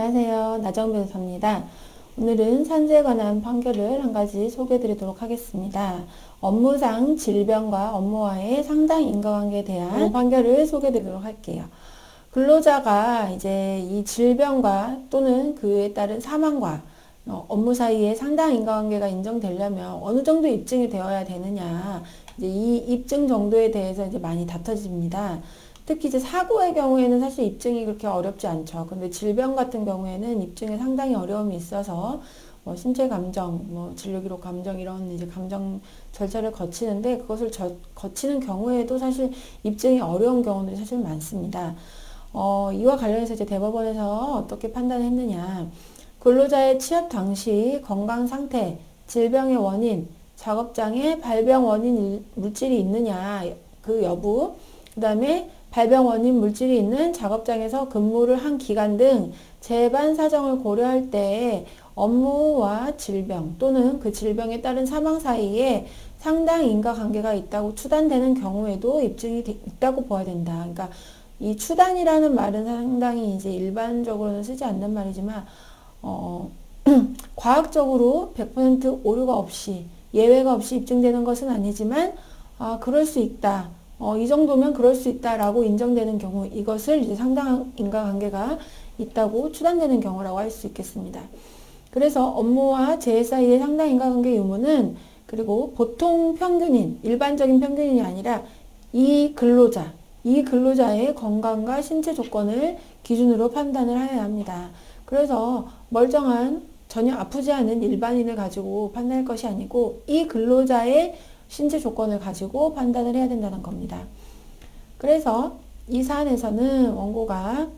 안녕하세요. 나정 변호사입니다. 오늘은 산재에 관한 판결을 한 가지 소개해 드리도록 하겠습니다. 업무상 질병과 업무와의 상당 인과관계에 대한 판결을 소개해 드리도록 할게요. 근로자가 이제 이 질병과 또는 그에 따른 사망과 업무 사이에 상당 인과관계가 인정되려면 어느 정도 입증이 되어야 되느냐, 이제 이 입증 정도에 대해서 이제 많이 다퉈집니다. 특히 이제 사고의 경우에는 사실 입증이 그렇게 어렵지 않죠. 근데 질병 같은 경우에는 입증에 상당히 어려움이 있어서 신체 감정, 진료 기록 감정 이런 이제 감정 절차를 거치는데 그것을 거치는 경우에도 사실 입증이 어려운 경우들이 사실 많습니다. 이와 관련해서 이제 대법원에서 어떻게 판단했느냐. 근로자의 취업 당시 건강 상태, 질병의 원인, 작업장에 발병 원인 물질이 있느냐, 그 여부, 그 다음에 발병 원인 물질이 있는 작업장에서 근무를 한 기간 등 재반 사정을 고려할 때 업무와 질병 또는 그 질병에 따른 사망 사이에 상당 인과관계가 있다고 추단되는 경우에도 입증이 있다고 보아야 된다. 그러니까 이 추단이라는 말은 상당히 이제 일반적으로는 쓰지 않는 말이지만 과학적으로 100% 오류가 없이 예외가 없이 입증되는 것은 아니지만 그럴 수 있다. 이 정도면 그럴 수 있다라고 인정되는 경우, 이것을 이제 상당한 인과관계가 있다고 추단되는 경우라고 할 수 있겠습니다. 그래서 업무와 재해 사이의 상당 인과관계 유무는 그리고 보통 평균인, 일반적인 평균인이 아니라 이 근로자의 건강과 신체 조건을 기준으로 판단을 해야 합니다. 그래서 멀쩡한 전혀 아프지 않은 일반인을 가지고 판단할 것이 아니고 이 근로자의 신체 조건을 가지고 판단을 해야 된다는 겁니다. 그래서 이 사안에서는 원고가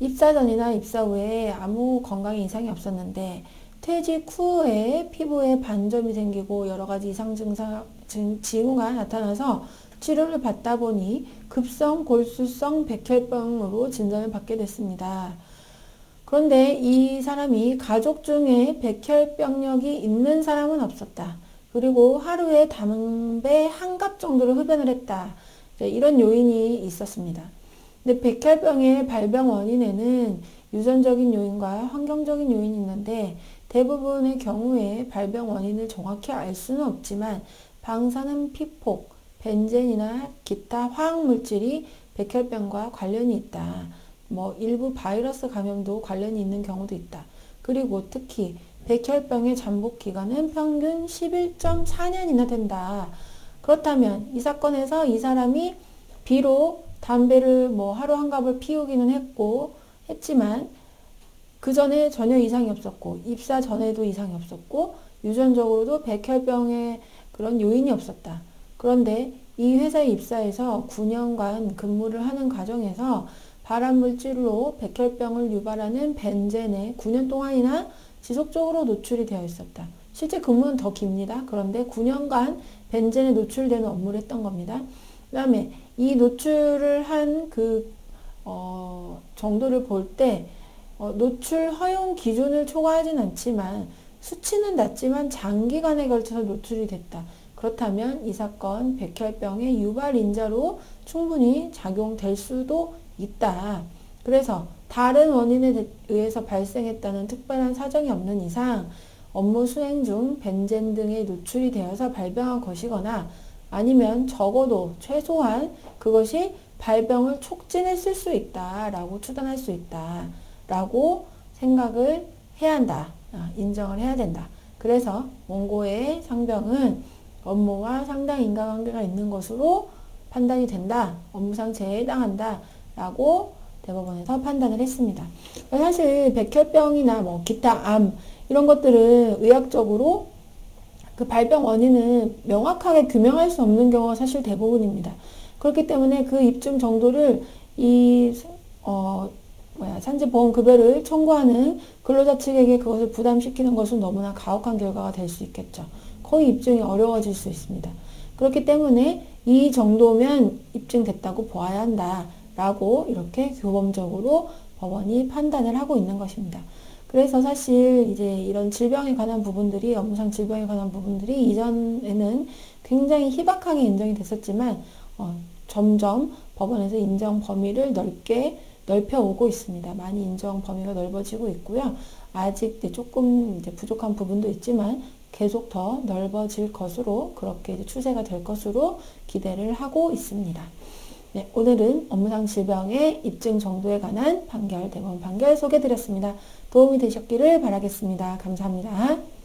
입사 전이나 입사 후에 아무 건강에 이상이 없었는데 퇴직 후에 피부에 반점이 생기고 여러 가지 이상 징후가 나타나서 치료를 받다 보니 급성 골수성 백혈병으로 진단을 받게 됐습니다. 그런데 이 사람이 가족 중에 백혈병력이 있는 사람은 없었다. 그리고 하루에 담배 한 갑 정도를 흡연을 했다. 이런 요인이 있었습니다. 근데 백혈병의 발병 원인에는 유전적인 요인과 환경적인 요인이 있는데 대부분의 경우에 발병 원인을 정확히 알 수는 없지만 방사능 피폭, 벤젠이나 기타 화학물질이 백혈병과 관련이 있다. 일부 바이러스 감염도 관련이 있는 경우도 있다. 그리고 특히 백혈병의 잠복 기간은 평균 11.4년이나 된다. 그렇다면 이 사건에서 이 사람이 비록 담배를 하루 한 갑을 피우기는 했지만 그 전에 전혀 이상이 없었고 입사 전에도 이상이 없었고 유전적으로도 백혈병의 그런 요인이 없었다. 그런데 이 회사에 입사해서 9년간 근무를 하는 과정에서 발암물질로 백혈병을 유발하는 벤젠에 9년 동안이나 지속적으로 노출이 되어 있었다. 실제 근무는 더 깁니다. 그런데 9년간 벤젠에 노출되는 업무를 했던 겁니다. 그 다음에 이 노출을 한 정도를 볼 때 노출 허용 기준을 초과하진 않지만 수치는 낮지만 장기간에 걸쳐서 노출이 됐다. 그렇다면 이 사건 백혈병의 유발 인자로 충분히 작용될 수도 있다. 그래서 다른 원인에 의해서 발생했다는 특별한 사정이 없는 이상 업무 수행 중 벤젠 등에 노출이 되어서 발병한 것이거나 아니면 적어도 최소한 그것이 발병을 촉진했을 수 있다라고 추단할 수 있다라고 생각을 해야 한다. 인정을 해야 된다. 그래서 원고의 상병은 업무와 상당 인과관계가 있는 것으로 판단이 된다. 업무상 재해에 해당한다. 라고 대법원에서 판단을 했습니다. 사실 백혈병이나 기타 암 이런 것들은 의학적으로 그 발병 원인은 명확하게 규명할 수 없는 경우가 사실 대부분입니다. 그렇기 때문에 그 입증 정도를 산재보험급여를 청구하는 근로자 측에게 그것을 부담시키는 것은 너무나 가혹한 결과가 될 수 있겠죠. 거의 입증이 어려워질 수 있습니다. 그렇기 때문에 이 정도면 입증됐다고 보아야 한다. 라고 이렇게 교범적으로 법원이 판단을 하고 있는 것입니다. 그래서 사실 이제 이런 질병에 관한 부분들이, 업무상 질병에 관한 부분들이 이전에는 굉장히 희박하게 인정이 됐었지만 점점 법원에서 인정 범위를 넓게 넓혀오고 있습니다. 많이 인정 범위가 넓어지고 있고요. 아직 조금 이제 부족한 부분도 있지만 계속 더 넓어질 것으로 그렇게 이제 추세가 될 것으로 기대를 하고 있습니다. 네, 오늘은 업무상 질병의 입증 정도에 관한 판결, 대법원 판결 소개해드렸습니다. 도움이 되셨기를 바라겠습니다. 감사합니다.